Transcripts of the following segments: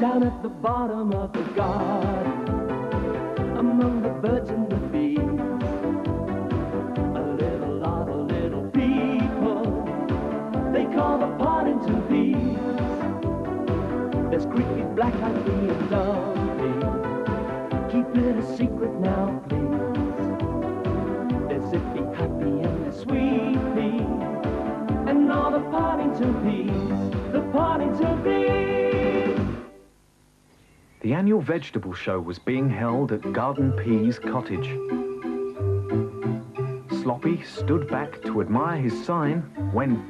Down at the bottom of the garden, among the birds and the bees, a little lot of little people they call the Poddington Peas. There's creepy, black-eyed pea and dumpy. Keep it a secret now, please. There's zippy, happy, and the sweet pea, and all the Poddington Peas, the Poddington Peas. The annual vegetable show was being held at Garden Peas cottage. Sloppy stood back to admire his sign when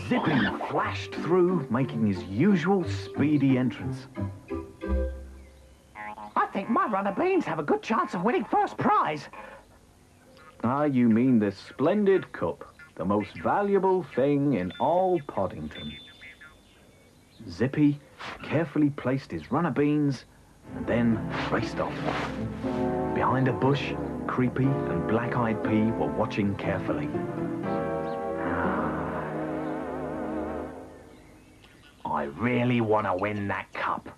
Zippy flashed through, making his usual speedy entrance. I think my runner beans have a good chance of winning first prize. Ah, you mean the splendid cup, the most valuable thing in all Poddington. Zippy carefully placed his runner beans and then raced off. Behind a bush, Creepy and Black-Eyed Pea were watching carefully. I really want to win that cup,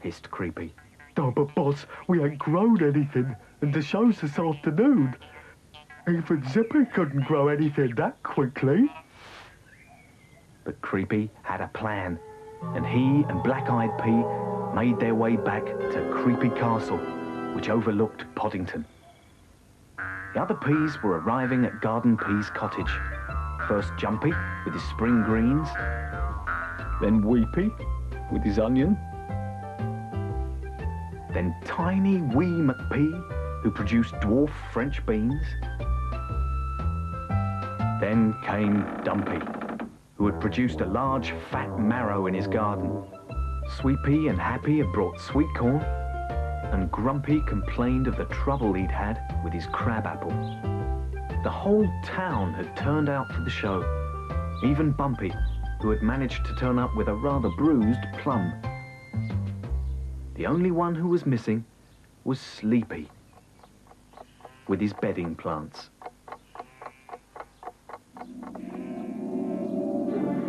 hissed Creepy. Oh, but boss, we ain't grown anything, and the show's this afternoon. Even Zippy couldn't grow anything that quickly. But Creepy had a plan, and he and Black-Eyed Pea made their way back to Creepy Castle, which overlooked Poddington. The other peas were arriving at Garden Peas cottage. First Jumpy with his spring greens, then Weepy with his onion, then Tiny Wee McPea, who produced dwarf French beans. Then came Dumpy, who had produced a large fat marrow in his garden. Sweet Pea and Happy had brought sweet corn, and Grumpy complained of the trouble he'd had with his crabapple. The whole town had turned out for the show, even Bumpy, who had managed to turn up with a rather bruised plum. The only one who was missing was Sleepy, with his bedding plants.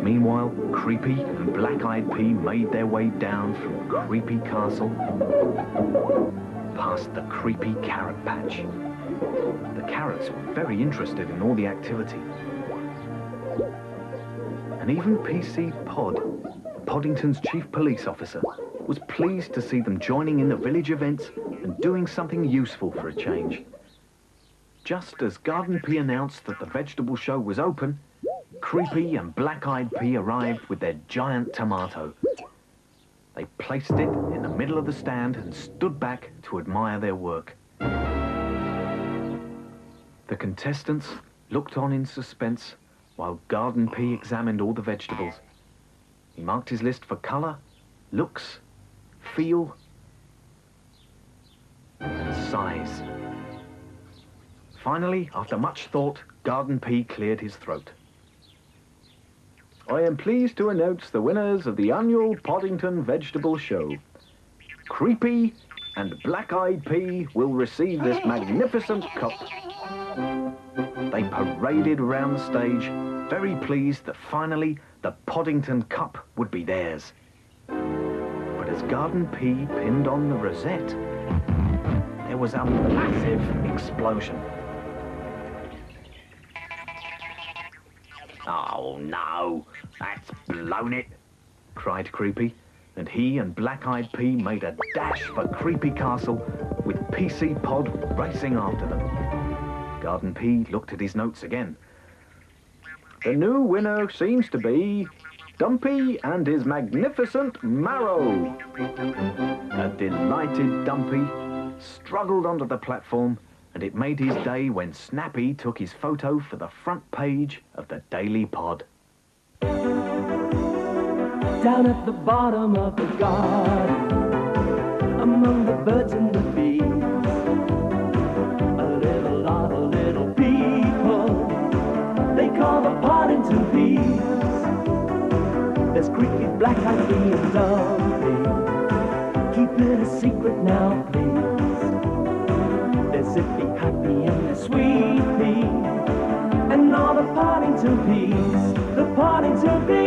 Meanwhile, Creepy and Black-Eyed Pea made their way down from Creepy Castle past the Creepy Carrot Patch. The carrots were very interested in all the activity. And even PC Pod, Poddington's chief police officer, was pleased to see them joining in the village events and doing something useful for a change. Just as Garden Pea announced that the vegetable show was open, Creepy and Black-Eyed Pea arrived with their giant tomato. They placed it in the middle of the stand and stood back to admire their work. The contestants looked on in suspense while Garden Pea examined all the vegetables. He marked his list for colour, looks, feel, and size. Finally, after much thought, Garden Pea cleared his throat. I am pleased to announce the winners of the annual Poddington Vegetable Show. Creepy and Black-Eyed Pea will receive this magnificent cup. They paraded around the stage, very pleased that finally the Poddington Cup would be theirs. But as Garden Pea pinned on the rosette, there was a massive explosion. Oh no, that's blown it, cried Creepy, and he and Black-Eyed Pea made a dash for Creepy Castle with PC Pod racing after them. Garden Pea looked at his notes again. The new winner seems to be Dumpy and his magnificent marrow. A delighted Dumpy struggled onto the platform, and it made his day when Snappy took his photo for the front page of the Daily Pod. Down at the bottom of the garden, among the birds and the bees, a little lot of little people they call the Poddington Peas. There's Creepy, Black-Eyed Pea and Dumpy. Keep it a secret now, please. There's Zippy, Happy, and the Sweet Pea, and all the Poddington Peas, the Poddington Peas.